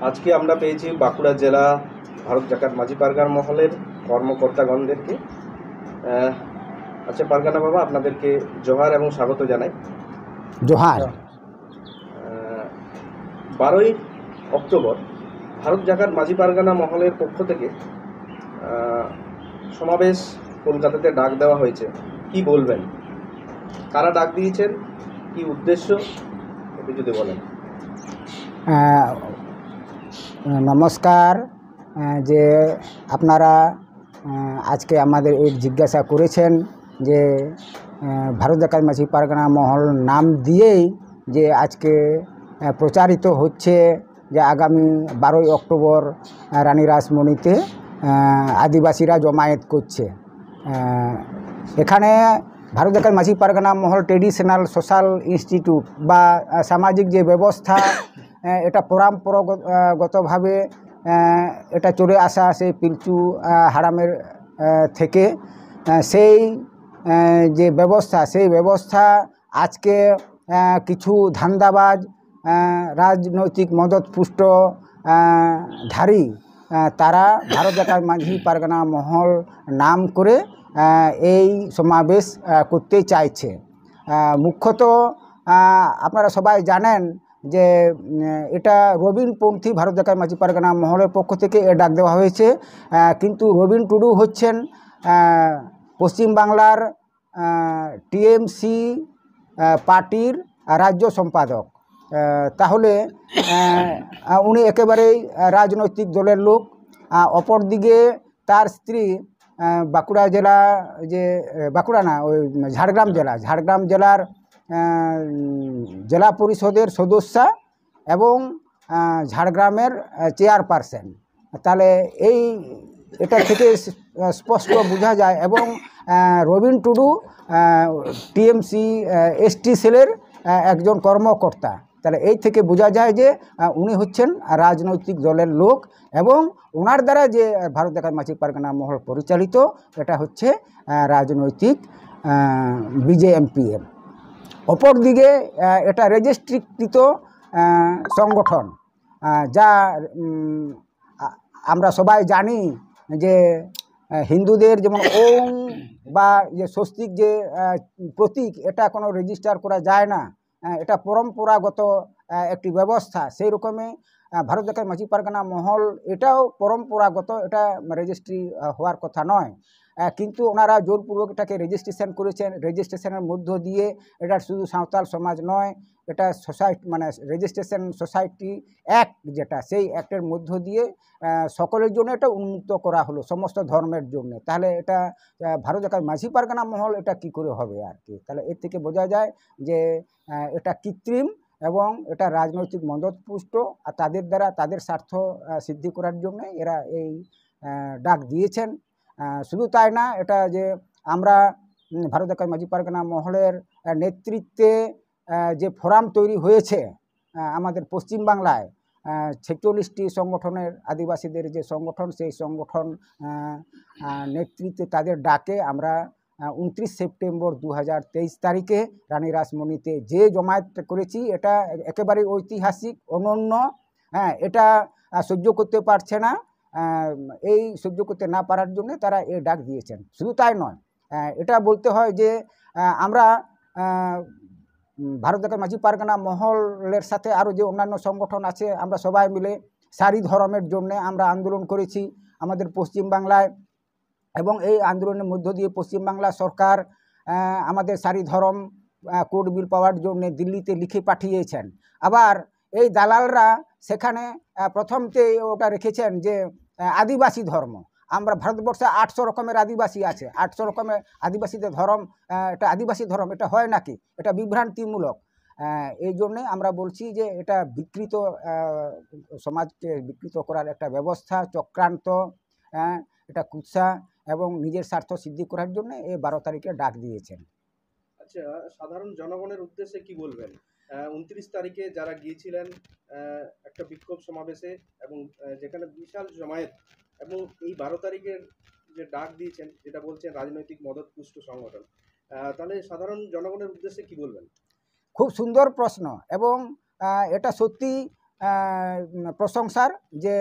আজকে আমরা পেয়েছি বাঁকুড়া জেলা ভারত জাকাত মাঝি পারগানা মহলের কর্মকর্তাগণদেরকে। আচ্ছা পারগানা বাবা, আপনাদেরকে জোহার এবং স্বাগত জানাই। জোহার। 12ই অক্টোবর ভারত জাকাত মাঝি পারগানা মহলের পক্ষ থেকে সমাবেশ কলকাতাতে ডাক দেওয়া হয়েছে, কি বলবেন? কারা ডাক দিয়েছেন, কি উদ্দেশ্য, একটু যদি বলেন। নমস্কার। যে আপনারা আজকে আমাদের এই জিজ্ঞাসা করেছেন যে ভারত জাকাত মাঝি পারগানা মহল নাম দিয়েই যে আজকে প্রচারিত হচ্ছে যে আগামী 12ই অক্টোবর রানী রাসমণিতে আদিবাসীরা জমায়েত করছে। এখানে ভারত জাকাত মাঝি পারগানা মহল ট্রেডিশনাল সোশ্যাল ইনস্টিটিউট বা সামাজিক যে ব্যবস্থা, এটা পরম্পরাগতভাবে এটা চলে আসা সেই পিলচু হারামের থেকে সেই যে ব্যবস্থা, সেই ব্যবস্থা আজকে কিছু ধান্দাবাজ রাজনৈতিক মদতপুষ্ট ধারী তারা ভারত জাকাত মাঝি পারগানা মহল নাম করে এই সমাবেশ করতে চাইছে। মুখ্যত আপনারা সবাই জানেন যে এটা রবীনপন্থী ভারত জাকাত মাঝি পারগানা মহলের পক্ষ থেকে ডাক দেওয়া হয়েছে, কিন্তু রবীন টুডু হচ্ছেন পশ্চিমবাংলার টিএমসি পার্টির রাজ্য সম্পাদক। তাহলে উনি একেবারেই রাজনৈতিক দলের লোক। অপরদিকে তার স্ত্রী বাঁকুড়া জেলা, যে বাঁকুড়া না, ওই ঝাড়গ্রাম জেলার জেলা পরিষদের সদস্যা এবং ঝাড়গ্রামের চেয়ারপারসন। তাহলে এটা থেকে স্পষ্ট বোঝা যায়। এবং রবীন টুডু টিএমসি এসটি সেলের একজন কর্মকর্তা। তাহলে এই থেকে বোঝা যায় যে উনি হচ্ছেন রাজনৈতিক দলের লোক এবং ওনার দ্বারা যে ভারত জাকাত মাঝি পারগানা মহল পরিচালিত, এটা হচ্ছে রাজনৈতিক বিজেএমপিএম। অপরদিকে এটা রেজিস্ট্রিকৃত সংগঠন, যা আমরা সবাই জানি যে হিন্দুদের যেমন ওম বা যে স্বস্তিক যে প্রতীক, এটা কোনো রেজিস্টার করা যায় না, এটা পরম্পরাগত একটি ব্যবস্থা। সেই রকমই ভারত জাকাত মাঝি পারগানা মহল এটাও পরম্পরাগত, এটা রেজিস্ট্রি হওয়ার কথা নয়, কিন্তু ওনারা জোরপূর্বক এটাকে রেজিস্ট্রেশন করেছেন। রেজিস্ট্রেশনের মধ্য দিয়ে এটা শুধু সাঁওতাল সমাজ নয়, এটা সোসাইটি মানে রেজিস্ট্রেশন সোসাইটি অ্যাক্ট, যেটা সেই অ্যাক্টের মধ্য দিয়ে সকলের জন্য এটা উন্মুক্ত করা হলো, সমস্ত ধর্মের জন্য। তাহলে এটা ভারত জাকাত মাঝি পারগানা মহল এটা কি করে হবে আর কি? তাহলে এর থেকে বোঝা যায় যে এটা কৃত্রিম এবং এটা রাজনৈতিক মদতপুষ্ট, আর তাদের দ্বারা তাদের স্বার্থ সিদ্ধি করার জন্য এরা এই ডাক দিয়েছেন। শুধু তাই না, এটা যে আমরা ভারত জাকাত মাঝি পারগানা মহলের নেতৃত্বে যে ফোরাম তৈরি হয়েছে আমাদের পশ্চিমবাংলায়, 46টি সংগঠনের আদিবাসীদের যে সংগঠন, সেই সংগঠন নেতৃত্বে তাদের ডাকে আমরা 29 সেপ্টেম্বর 2023 তারিখে রানী রাসমণিতে যে জমায়েত করেছি, এটা একেবারে ঐতিহাসিক, অনন্য। এটা সহ্য করতে পারছে না, এই সহ্য করতে না পারার জন্য তারা এই ডাক দিয়েছেন। শুধু তাই নয়, এটা বলতে হয় যে আমরা ভারত জাকাত মাঝি পারগানা মহলের সাথে আরও যে অন্যান্য সংগঠন আছে, আমরা সবাই মিলে সারি ধর্মের জন্য আমরা আন্দোলন করেছি আমাদের পশ্চিমবাংলায়। এবং এই আন্দোলনের মধ্য দিয়ে পশ্চিমবাংলা সরকার আমাদের সারি ধর্ম কোড বিল পাওয়ার জন্য দিল্লিতে লিখে পাঠিয়েছেন। আবার এই দালালরা সেখানে প্রথমতে ওটা রেখেছেন যে আদিবাসী ধর্ম। আমরা ভারতবর্ষে 800 রকমের আদিবাসী আছে, 800 রকমের আদিবাসীদের ধর্ম, এটা আদিবাসী ধর্ম, এটা হয় নাকি? এটা বিভ্রান্তিমূলক। এই জন্যে আমরা বলছি যে এটা বিকৃত, সমাজকে বিকৃত করার একটা ব্যবস্থা, চক্রান্ত, এটা কুৎসা এবং নিজের স্বার্থ সিদ্ধি করার জন্য এই 12 তারিখে ডাক দিয়েছেন। আচ্ছা, সাধারণ জনগণের উদ্দেশ্যে কি বলবেন? 29 তারিখে যারা গিয়েছিলেন একটা বিক্ষোভ সমাবেশে, এবং যেখানে বিশাল জমায়েত, এবং এই 12 তারিখের যে ডাক দিয়েছেন, যেটা বলছেন রাজনৈতিক মদতপুষ্ট সংগঠন, তাহলে সাধারণ জনগণের উদ্দেশ্যে কি বলবেন? খুব সুন্দর প্রশ্ন, এবং এটা সত্যি প্রশংসার যে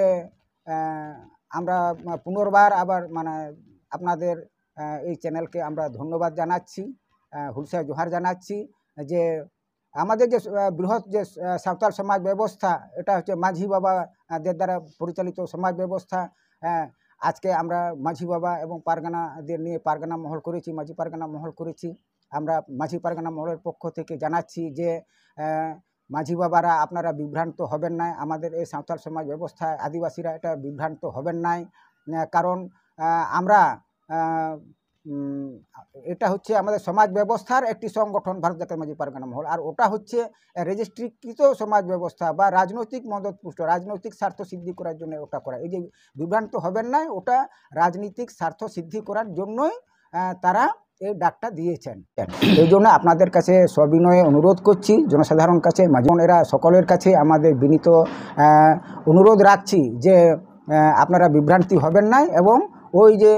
আমরা পুনর্বার আবার মানে আপনাদের এই চ্যানেলকে আমরা ধন্যবাদ জানাচ্ছি, হুলসা জোহার জানাচ্ছি যে আমাদের যে বৃহৎ যে সাঁওতাল সমাজ ব্যবস্থা, এটা হচ্ছে মাঝি বাবাদের দ্বারা পরিচালিত সমাজ ব্যবস্থা। আজকে আমরা মাঝি বাবা এবং পারগানাদের নিয়ে পারগানা মহল করেছি, মাঝি পারগানা মহল করেছি। আমরা মাঝি পারগানা মহলের পক্ষ থেকে জানাচ্ছি যে মাঝি বাবারা আপনারা বিভ্রান্ত হবেন না, আমাদের এই সাঁওতাল সমাজ ব্যবস্থায় আদিবাসীরা এটা বিভ্রান্ত হবেন না। কারণ আমরা এটা হচ্ছে আমাদের সমাজ ব্যবস্থার একটি সংগঠন ভারত জাতীয় মাঝি পারগানা মহল, আর ওটা হচ্ছে রেজিস্ট্রিকৃত সমাজ ব্যবস্থা বা রাজনৈতিক মদতপুষ্ট রাজনৈতিক স্বার্থ সিদ্ধি করার জন্য ওটা করা। এই যে বিভ্রান্ত হবেন না, ওটা রাজনৈতিক স্বার্থ সিদ্ধি করার জন্যই তারা এই ডাকটা দিয়েছেন। এই জন্য আপনাদের কাছে সবিনয়ে অনুরোধ করছি, জনসাধারণ কাছে মাঝি বোনেরা সকলের কাছে আমাদের বিনীত অনুরোধ রাখছি যে আপনারা বিভ্রান্তি হবেন না এবং ওই যে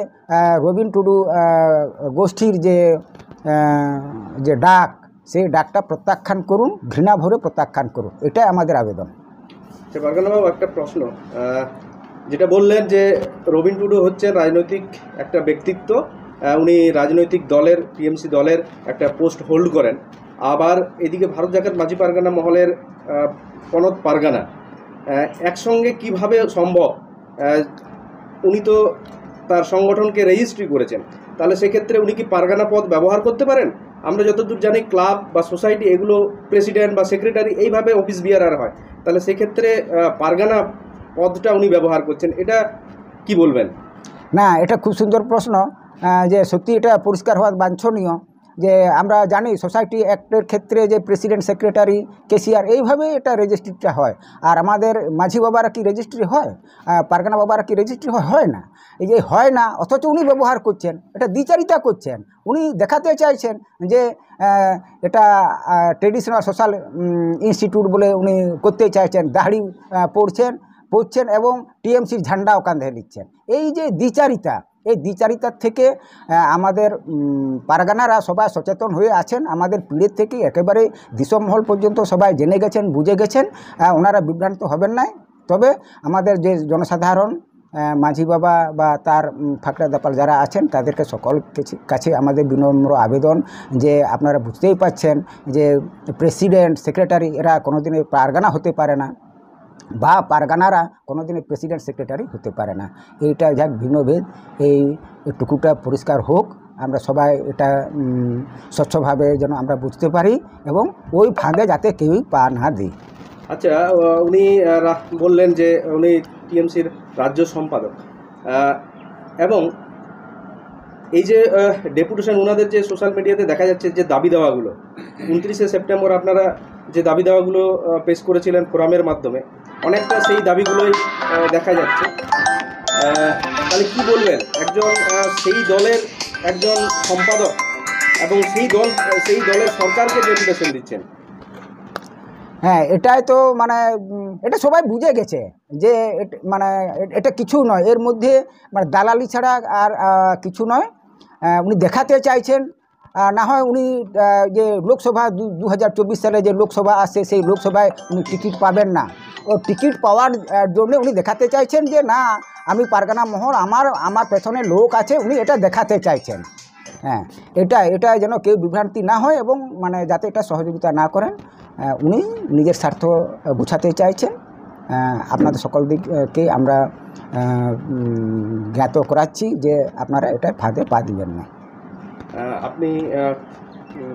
রবিন টুডু গোষ্ঠীর যে ডাক, সেই ডাকটা প্রত্যাখ্যান করুন, ঘৃণা ভরে প্রত্যাখ্যান করুন, এটাই আমাদের আবেদন। পারগানা বাবু, একটা প্রশ্ন, যেটা বললেন যে রবিন টুডু হচ্ছে রাজনৈতিক একটা ব্যক্তিত্ব, উনি রাজনৈতিক দলের টিএমসি দলের একটা পোস্ট হোল্ড করেন, আবার এদিকে ভারত জাকাত মাঝি পারগানা মহলের পনত পারগানা, একসঙ্গে কিভাবে সম্ভব? উনি তো তার সংগঠনকে রেজিস্ট্রি করেছেন, তাহলে সেক্ষেত্রে উনি কি পারগানা পদ ব্যবহার করতে পারেন? আমরা যতদূর জানি ক্লাব বা সোসাইটি এগুলো প্রেসিডেন্ট বা সেক্রেটারি এইভাবে অফিস বিয়ারার হয়, তাহলে সেক্ষেত্রে পারগানা পদটা উনি ব্যবহার করছেন, এটা কি বলবেন? না, এটা খুব সুন্দর প্রশ্ন, যে সত্যি এটা পরিষ্কার হওয়া বাঞ্ছনীয়। যে আমরা জানি সোসাইটি অ্যাক্টের ক্ষেত্রে যে প্রেসিডেন্ট, সেক্রেটারি, কেসিআর এইভাবে এটা রেজিস্ট্রিটা হয়। আর আমাদের মাঝি বাবারা কি রেজিস্ট্রি হয়? পারগানা বাবারা কি রেজিস্ট্রি হয় না। এই যে হয় না, অথচ উনি ব্যবহার করছেন, এটা দ্বিচারিতা করছেন। উনি দেখাতে চাইছেন যে এটা ট্রেডিশনাল সোশ্যাল ইনস্টিটিউট বলে উনি করতে চাইছেন, দাড়ি পড়ছেন এবং টিএমসির ঝান্ডাও কাঁধে নিচ্ছেন। এই যে দ্বিচারিতা, এই দ্বিচারিতার থেকে আমাদের পারগানারা সবাই সচেতন হয়ে আছেন। আমাদের পীড়ের থেকে একেবারে দিশমহল পর্যন্ত সবাই জেনে গেছেন, বুঝে গেছেন, ওনারা বিভ্রান্ত হবেন না। তবে আমাদের যে জনসাধারণ মাঝি বাবা বা তার ফাঁকড়া দাপাল যারা আছেন, তাদেরকে সকল কাছে আমাদের বিনম্র আবেদন যে আপনারা বুঝতেই পাচ্ছেন যে প্রেসিডেন্ট, সেক্রেটারি এরা কোনোদিনই পারগানা হতে পারে না, বা পারগানারা কোনোদিনই প্রেসিডেন্ট, সেক্রেটারি হতে পারে না। এইটা যাক ভিন্নভেদ, এই টুকুটা পরিষ্কার হোক, আমরা সবাই এটা স্বচ্ছভাবে যেন আমরা বুঝতে পারি এবং ওই ফাঁদে যাতে কেউই পা না দিই। আচ্ছা, উনি বললেন যে উনি টিএমসির রাজ্য সম্পাদক, এবং এই যে ডেপুটেশন ওনাদের যে সোশ্যাল মিডিয়াতে দেখা যাচ্ছে যে দাবি দেওয়াগুলো 29শে সেপ্টেম্বর আপনারা যে দাবি দেওয়াগুলো পেশ করেছিলেন ফোরামের মাধ্যমে, অনেকটা সেই দাবিগুলোই দেখা যাচ্ছে। তাহলে কি বলবেন একজন সেই দলের একজন সম্পাদক এবং সেই দলের সরকারকে ডেপুটেশন দিচ্ছেন? হ্যাঁ, এটাই তো মানে এটা সবাই বুঝে গেছে যে মানে এটা কিছু নয়, এর মধ্যে মানে দালালি ছাড়া আর কিছু নয়। উনি দেখাতে চাইছেন, না হয় উনি যে লোকসভা 2024 সালে যে লোকসভা আসছে, সেই লোকসভায় উনি টিকিট পাবেন না। ও টিকিট পাওয়ার জন্য উনি দেখাতে চাইছেন যে না, আমি পারগানা মহল, আমার পেছনে লোক আছে, উনি এটা দেখাতে চাইছেন। হ্যাঁ, এটা যেন কেউ বিভ্রান্তি না হয় এবং মানে যাতে এটা সহযোগিতা না করেন, উনি নিজের স্বার্থ গুছাতে চাইছেন। আপনাদের সকল দিককে আমরা জ্ঞাত করাচ্ছি যে আপনারা এটা ফাঁদে পা দিবেন না। আপনি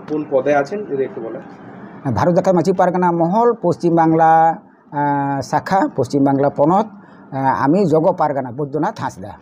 কোন পদে আছেন যদি একটু বলেন? ভারত জাকাত মাঝি পারগানা মহল পশ্চিমবাংলা শাখা, পশ্চিমবাংলা পনত। আমি জগ পারগানা বৈদ্যনাথ হাঁসদা।